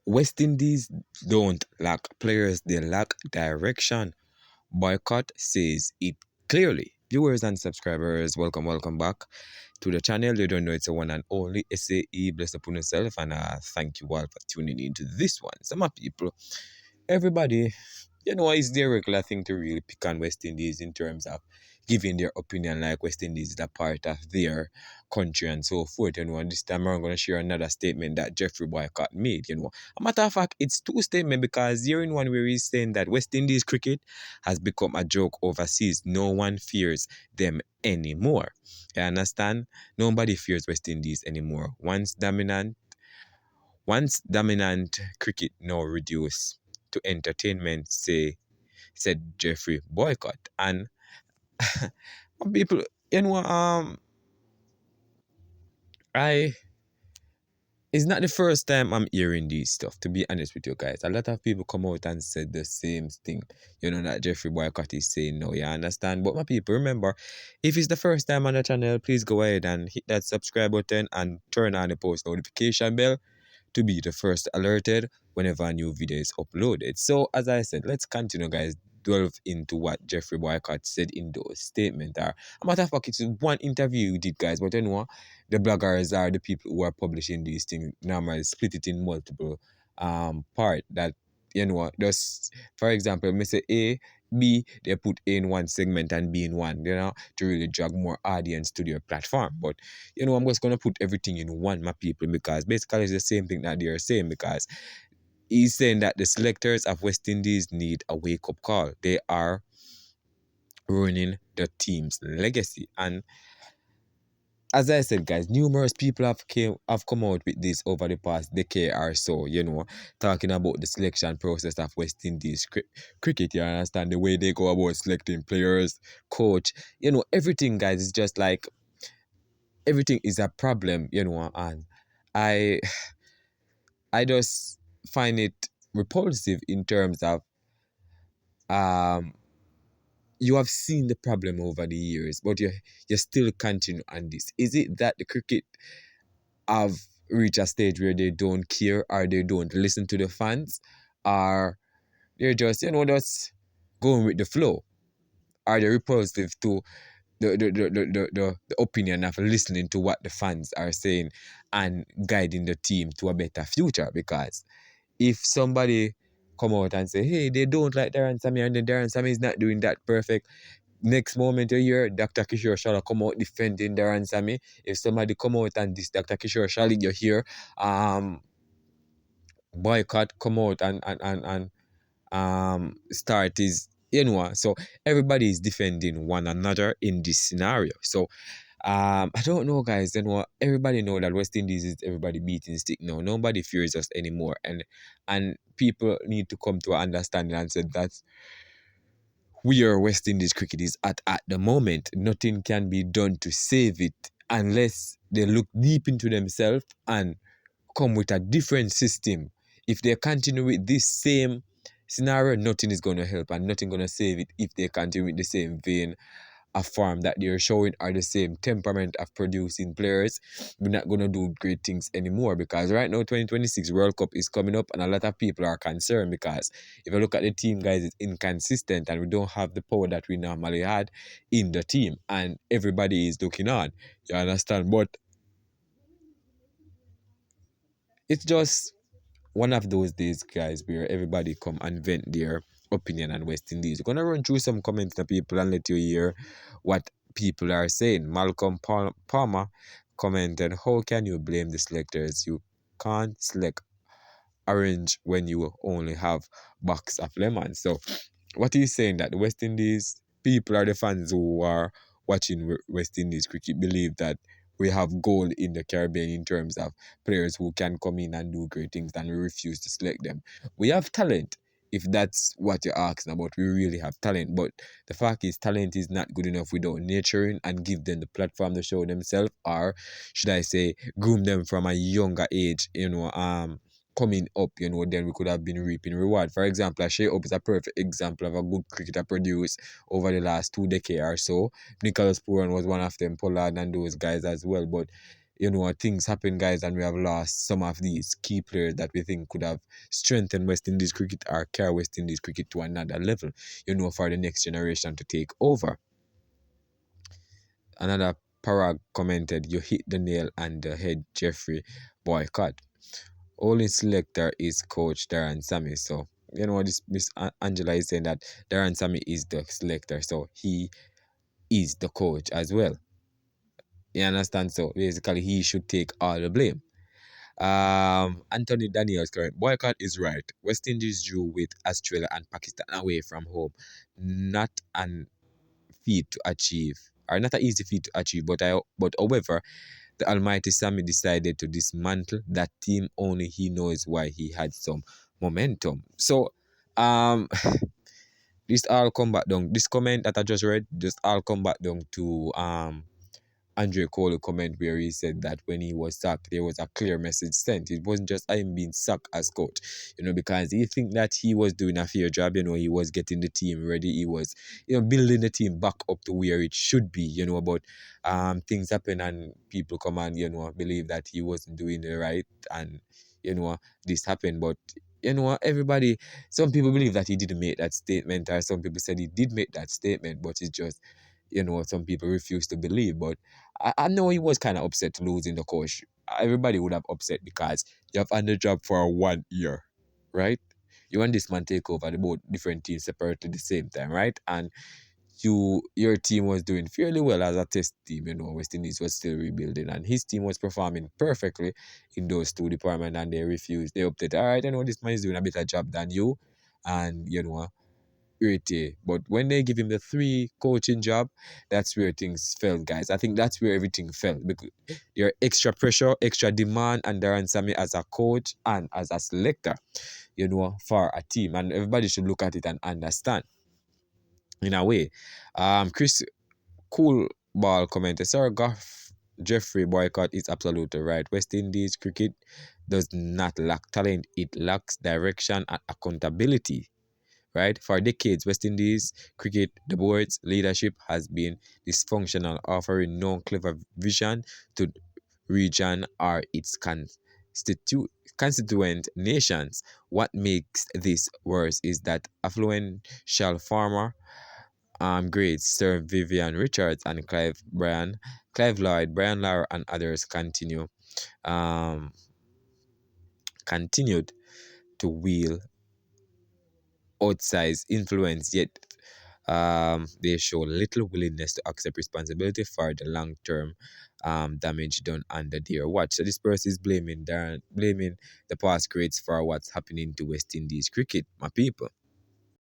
West Indies don't lack players, they lack direction. Boycott says it clearly. Viewers and subscribers, welcome back to the channel. You don't know it's a one and only SAE. Bless upon yourself, and thank you all for tuning into this one. Some people, everybody, it's their regular thing to really pick on West Indies in terms of giving their opinion, like West Indies is a part of their country and so forth. And this time I'm going to share another statement that Jeffrey Boycott made. A matter of fact, it's two statements because here in one where he's saying that West Indies cricket has become a joke overseas. No one fears them anymore. You understand? Nobody fears West Indies anymore. Once dominant cricket now reduced to entertainment, said Jeffrey Boycott. And people, I it's not the first time I'm hearing these stuff, to be honest with you guys. A lot of people come out and said the same thing, that Jeffrey Boycott is saying no, you understand? But my people, remember, if it's the first time on the channel, please go ahead and hit that subscribe button and turn on the post notification bell to be the first alerted whenever a new video is uploaded. So, as I said, let's continue, guys. Delve into what Jeffrey Boycott said in those statements. A matter of fact, it's one interview we did, guys, but the bloggers are the people who are publishing these things normally split it in multiple part that just for example, me say A, B, they put A in one segment and B in one, to really drag more audience to their platform. But I'm just gonna put everything in one, my people, because basically it's the same thing that they're saying, because he's saying that the selectors of West Indies need a wake-up call. They are ruining the team's legacy. And as I said, guys, numerous people have come out with this over the past decade or so, talking about the selection process of West Indies cricket. You understand the way they go about selecting players, coach, everything, guys, is just like everything is a problem, and I I just find it repulsive in terms of you have seen the problem over the years, but you still continue on this. Is it that the cricket have reached a stage where they don't care or they don't listen to the fans, or they're just going with the flow? Are they repulsive to the opinion of listening to what the fans are saying and guiding the team to a better future? Because if somebody come out and say, hey, they don't like Darren Sammy and then Darren Sammy is not doing that perfect, next moment you hear Dr. Kishore Shala come out defending Darren Sammy. If somebody come out and this Dr. Kishore Shala, you hear Boycott come out and start his so everybody is defending one another in this scenario. So I don't know, guys. Everybody know that West Indies is everybody beating stick now. Nobody fears us anymore, and people need to come to an understanding and say that we are West Indies cricket is at the moment. Nothing can be done to save it unless they look deep into themselves and come with a different system. If they continue with this same scenario, nothing is going to help and nothing going to save it if they continue with the same vein of form that they're showing or the same temperament of producing players. We're not going to do great things anymore, because right now 2026 World Cup is coming up and a lot of people are concerned because if you look at the team, guys, it's inconsistent and we don't have the power that we normally had in the team and everybody is looking on. You understand? But it's just one of those days, guys, where everybody come and vent their opinion on West Indies. We're gonna run through some comments to people and let you hear what people are saying. Malcolm Palmer commented, how can you blame the selectors? You can't select orange when you only have box of lemons. So what he's saying that the West Indies people are the fans who are watching West Indies cricket believe that we have gold in the Caribbean in terms of players who can come in and do great things, and we refuse to select them. We have talent. If that's what you're asking about, we really have talent. But the fact is, talent is not good enough without nurturing and give them the platform to show themselves, or should I say, groom them from a younger age, coming up, then we could have been reaping reward. For example, Shea Up is a perfect example of a good cricketer produced over the last 2 decades or so. Nicholas Pooran was one of them, Pollard and those guys as well. But things happen, guys, and we have lost some of these key players that we think could have strengthened West Indies cricket or carry West Indies cricket to another level, for the next generation to take over. Another Parag commented, "You hit the nail on the head, Jeffrey. Boycott. Only selector is Coach Darren Sammy." So, this Miss Angela is saying that Darren Sammy is the selector, so he is the coach as well. You understand? So basically, he should take all the blame. Anthony Daniels correct. Boycott is right. West Indies drew with Australia and Pakistan away from home. Not an feat to achieve, or not an easy feat to achieve. But however, the Almighty Sammy decided to dismantle that team. Only he knows why he had some momentum. So, this all come back down. This comment that I just read, just all come back down to Andre Cole comment where he said that when he was sacked, there was a clear message sent. It wasn't just him being sacked as coach, because he think that he was doing a fair job. He was getting the team ready. He was, building the team back up to where it should be. But things happen and people come and believe that he wasn't doing it right, and this happened. But everybody, some people believe that he didn't make that statement, or some people said he did make that statement, but it's just some people refuse to believe. But I know he was kind of upset losing the coach. Everybody would have upset because you have had the job for 1 year, right? You want this man take over the both different teams separately at the same time, right? And your team was doing fairly well as a test team. West Indies was still rebuilding, and his team was performing perfectly in those two departments, and they refused. They opted, all right, this man is doing a better job than you, and irritated. But when they give him the three coaching job, that's where things fell, guys. I think that's where everything fell because there are extra pressure, extra demand, and Darren Sammy as a coach and as a selector, for a team. And everybody should look at it and understand in a way. Chris Cool Ball commented, "Sir Goff Jeffrey Boycott is absolutely right. West Indies cricket does not lack talent, it lacks direction and accountability." Right? For decades, West Indies cricket, the board's leadership has been dysfunctional, offering no clever vision to region or its constituent nations. What makes this worse is that affluential farmer grades Sir Vivian Richards and Clive Lloyd, Brian Lara, and others um, continued to wield outsized influence, yet they show little willingness to accept responsibility for the long-term damage done under their watch. So this person is blaming the past greats for what's happening to West Indies cricket, my people.